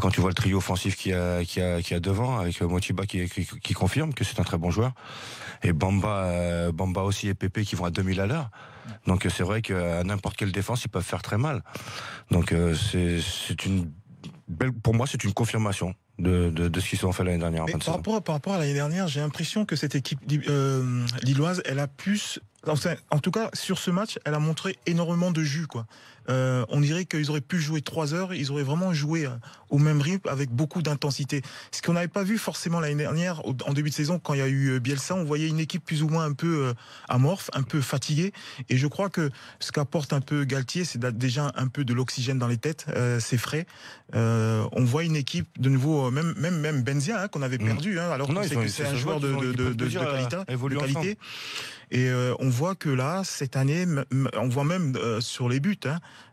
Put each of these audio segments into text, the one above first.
Quand tu vois le trio offensif qu'il y a devant, avec Motiba qui confirme que c'est un très bon joueur, et Bamba aussi et Pépé qui vont à 2000 à l'heure. Donc c'est vrai qu'à n'importe quelle défense, ils peuvent faire très mal. Donc c'est une belle, pour moi, c'est une confirmation de ce qu'ils ont fait l'année dernière. Par rapport à l'année dernière, j'ai l'impression que cette équipe lilloise, elle a plus... En tout cas, sur ce match, elle a montré énormément de jus, quoi. On dirait qu'ils auraient pu jouer 3 heures, ils auraient vraiment joué au même rythme avec beaucoup d'intensité. Ce qu'on n'avait pas vu forcément l'année dernière, en début de saison, quand il y a eu Bielsa, on voyait une équipe plus ou moins un peu amorphe, un peu fatiguée. Et je crois que ce qu'apporte un peu Galtier, c'est déjà un peu de l'oxygène dans les têtes, c'est frais. On voit une équipe de nouveau, même Benzia, qu'on avait perdu, alors qu'on sait que c'est un joueur de qualité. Et on voit que là, cette année, on voit même sur les buts,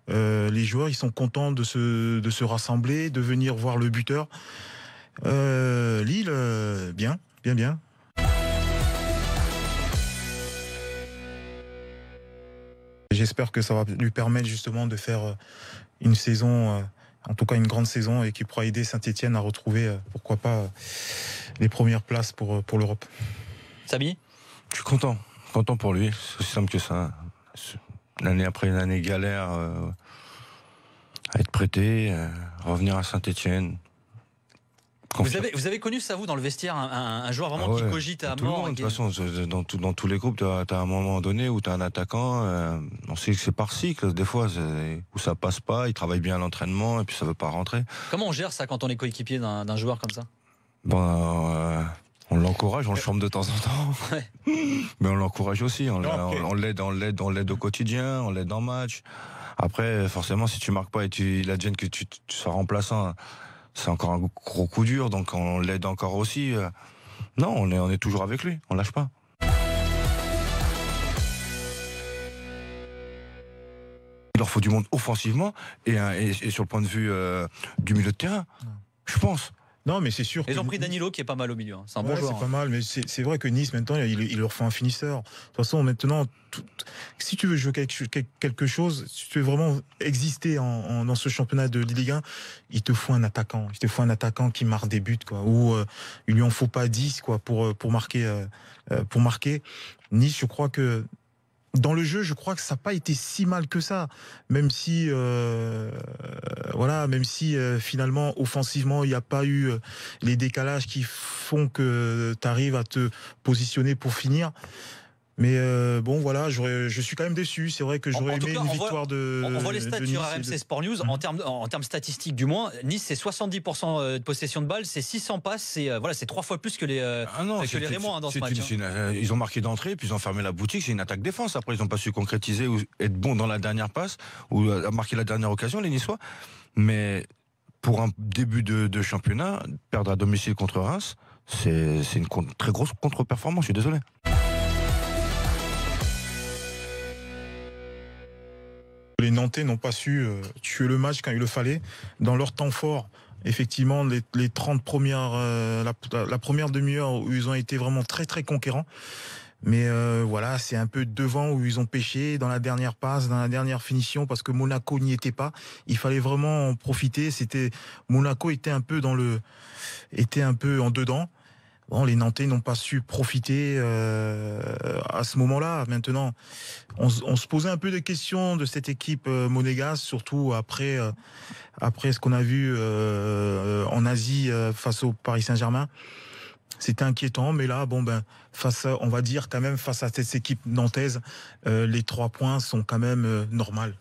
les joueurs, ils sont contents de se rassembler, de venir voir le buteur. Lille, bien. J'espère que ça va lui permettre justement de faire une saison, en tout cas une grande saison, et qui pourra aider Saint-Etienne à retrouver, pourquoi pas, les premières places pour l'Europe. Samy ? Je suis content pour lui, c'est aussi simple que ça. L'année après une année galère, à être prêté, revenir à Saint-Etienne. Vous avez connu ça, vous, dans le vestiaire, un joueur vraiment qui cogite à mort? De toute façon, dans tous les groupes, tu as un moment donné où tu as un attaquant, on sait que c'est par cycle, des fois, où ça passe pas, il travaille bien à l'entraînement, et puis ça veut pas rentrer. Comment on gère ça quand on est coéquipier d'un joueur comme ça? On l'encourage, on le forme de temps en temps. Ouais. Mais on l'encourage aussi, on l'aide au quotidien, on l'aide en match. Après, forcément, si tu marques pas et il advienne que tu sois remplaçant, c'est encore un gros coup dur, donc on l'aide encore aussi. Non, on est toujours avec lui, on lâche pas. Il leur faut du monde offensivement et sur le point de vue du milieu de terrain, je pense. Non, mais c'est sûr. Ils ont pris Danilo qui est pas mal au milieu. C'est un bon joueur. C'est pas mal, mais c'est vrai que Nice, maintenant, il leur faut un finisseur. De toute façon, maintenant, si tu veux jouer quelque chose, si tu veux vraiment exister dans ce championnat de Ligue 1, il te faut un attaquant. Il te faut un attaquant qui marque des buts, quoi. Ou il lui en faut pas 10, quoi, pour marquer. Nice, je crois que dans le jeu, je crois que ça n'a pas été si mal que ça, même si finalement offensivement il n'y a pas eu les décalages qui font que tu arrives à te positionner pour finir. Mais bon voilà, je suis quand même déçu. C'est vrai que j'aurais aimé une victoire de. On voit les stats sur RMC Sport News en termes statistiques du moins. Nice c'est 70% de possession de balles, c'est 600 passes, c'est 3 fois plus que les Rémois dans ce match. Ils ont marqué d'entrée, puis ils ont fermé la boutique. C'est une attaque défense. Après ils n'ont pas su concrétiser ou être bons dans la dernière passe ou marquer la dernière occasion les Niçois. Mais pour un début de championnat, perdre à domicile contre Reims, c'est une très grosse contre-performance. Je suis désolé. Les Nantais n'ont pas su tuer le match quand il le fallait. Dans leur temps fort, effectivement, les 30 premières, la première demi-heure où ils ont été vraiment très très conquérants. Mais voilà, c'est un peu devant où ils ont pêché, dans la dernière passe, dans la dernière finition, parce que Monaco n'y était pas. Il fallait vraiment en profiter. Monaco était un peu en dedans. Bon, les Nantais n'ont pas su profiter à ce moment-là. Maintenant, on se posait un peu des questions de cette équipe monégasque, surtout après ce qu'on a vu en Asie face au Paris Saint-Germain. C'était inquiétant, mais là, on va dire quand même face à cette équipe nantaise, les 3 points sont quand même normales.